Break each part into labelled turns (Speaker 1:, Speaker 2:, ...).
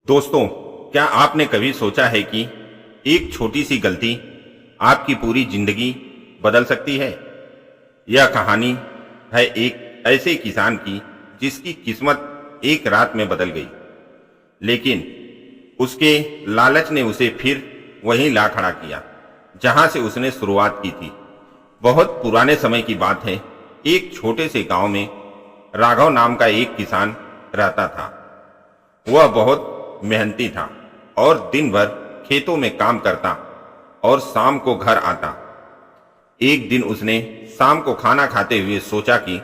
Speaker 1: दोस्तों, क्या आपने कभी सोचा है कि एक छोटी सी गलती आपकी पूरी जिंदगी बदल सकती है। यह कहानी है एक ऐसे किसान की जिसकी किस्मत एक रात में बदल गई, लेकिन उसके लालच ने उसे फिर वहीं ला खड़ा किया जहां से उसने शुरुआत की थी। बहुत पुराने समय की बात है। एक छोटे से गांव में राघव नाम का एक किसान रहता था। वह बहुत मेहनती था और दिन भर खेतों में काम करता और शाम को घर आता। एक दिन उसने शाम को खाना खाते हुए सोचा कि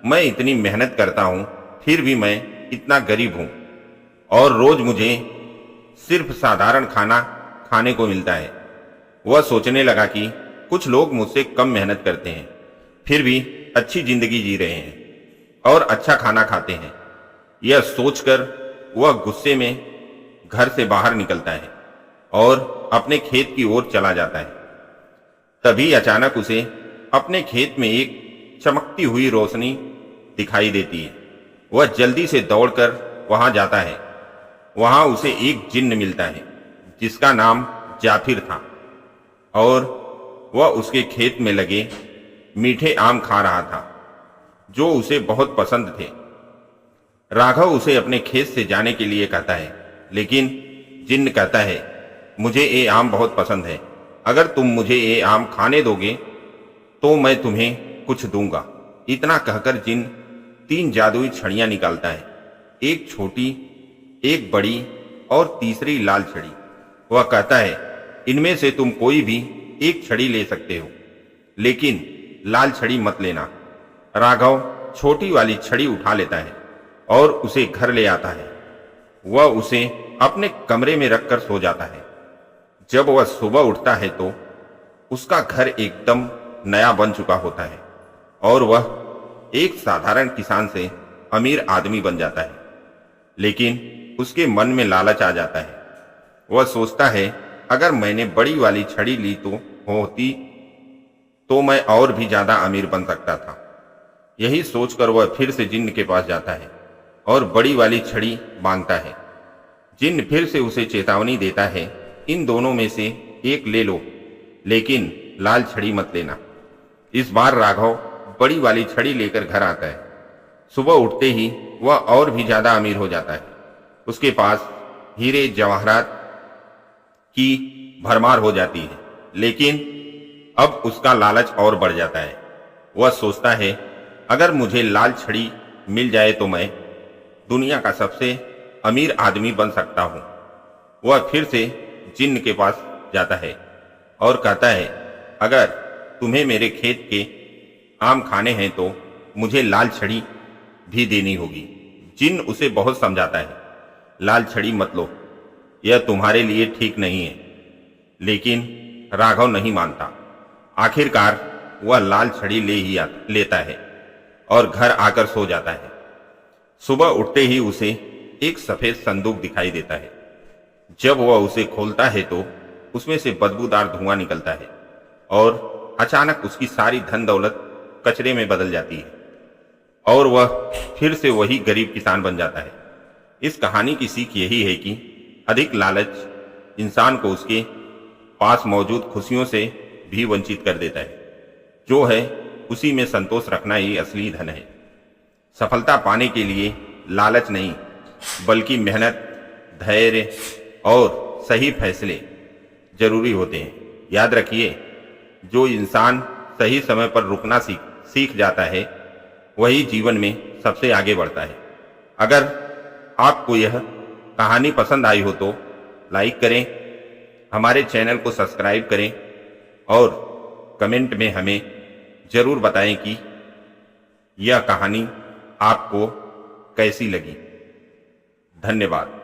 Speaker 1: मैं इतनी मेहनत करता हूं, फिर भी मैं इतना गरीब हूं और रोज मुझे सिर्फ साधारण खाना खाने को मिलता है। वह सोचने लगा कि कुछ लोग मुझसे कम मेहनत करते हैं, फिर भी अच्छी जिंदगी जी रहे हैं और अच्छा खाना खाते हैं। यह सोचकर वह गुस्से में घर से बाहर निकलता है और अपने खेत की ओर चला जाता है। तभी अचानक उसे अपने खेत में एक चमकती हुई रोशनी दिखाई देती है। वह जल्दी से दौड़कर वहां जाता है। वहां उसे एक जिन्न मिलता है जिसका नाम जाफिर था और वह उसके खेत में लगे मीठे आम खा रहा था जो उसे बहुत पसंद थे। राघव उसे अपने खेत से जाने के लिए कहता है, लेकिन जिन्न कहता है, मुझे ये आम बहुत पसंद है। अगर तुम मुझे ये आम खाने दोगे तो मैं तुम्हें कुछ दूंगा। इतना कहकर जिन्न 3 जादुई छड़ियां निकालता है, एक छोटी, एक बड़ी और तीसरी लाल छड़ी। वह कहता है, इनमें से तुम कोई भी एक छड़ी ले सकते हो, लेकिन लाल छड़ी मत लेना। राघव छोटी वाली छड़ी उठा लेता है और उसे घर ले आता है। वह उसे अपने कमरे में रखकर सो जाता है। जब वह सुबह उठता है तो उसका घर एकदम नया बन चुका होता है और वह एक साधारण किसान से अमीर आदमी बन जाता है। लेकिन उसके मन में लालच आ जाता है। वह सोचता है, अगर मैंने बड़ी वाली छड़ी ली होती तो मैं और भी ज्यादा अमीर बन सकता था। यही सोचकर वह फिर से जिन्न के पास जाता है और बड़ी वाली छड़ी मांगता है। जिन्न फिर से उसे चेतावनी देता है, इन दोनों में से एक ले लो, लेकिन लाल छड़ी मत लेना। इस बार राघव बड़ी वाली छड़ी लेकर घर आता है। सुबह उठते ही वह और भी ज्यादा अमीर हो जाता है। उसके पास हीरे जवाहरात की भरमार हो जाती है, लेकिन अब उसका लालच और बढ़ जाता है। वह सोचता है, अगर मुझे लाल छड़ी मिल जाए तो मैं दुनिया का सबसे अमीर आदमी बन सकता हूं। वह फिर से जिन्न के पास जाता है और कहता है, अगर तुम्हें मेरे खेत के आम खाने हैं तो मुझे लाल छड़ी भी देनी होगी। जिन्न उसे बहुत समझाता है, लाल छड़ी मत लो, यह तुम्हारे लिए ठीक नहीं है। लेकिन राघव नहीं मानता। आखिरकार वह लाल छड़ी लेता है और घर आकर सो जाता है। सुबह उठते ही उसे एक सफेद संदूक दिखाई देता है। जब वह उसे खोलता है तो उसमें से बदबूदार धुआं निकलता है और अचानक उसकी सारी धन दौलत कचरे में बदल जाती है और वह फिर से वही गरीब किसान बन जाता है। इस कहानी की सीख यही है कि अधिक लालच इंसान को उसके पास मौजूद खुशियों से भी वंचित कर देता है। जो है उसी में संतोष रखना ही असली धन है। सफलता पाने के लिए लालच नहीं, बल्कि मेहनत, धैर्य और सही फैसले जरूरी होते हैं। याद रखिए, जो इंसान सही समय पर रुकना सीख जाता है, वही जीवन में सबसे आगे बढ़ता है। अगर आपको यह कहानी पसंद आई हो तो लाइक करें, हमारे चैनल को सब्सक्राइब करें और कमेंट में हमें जरूर बताएं कि यह कहानी आपको कैसी लगी। धन्यवाद।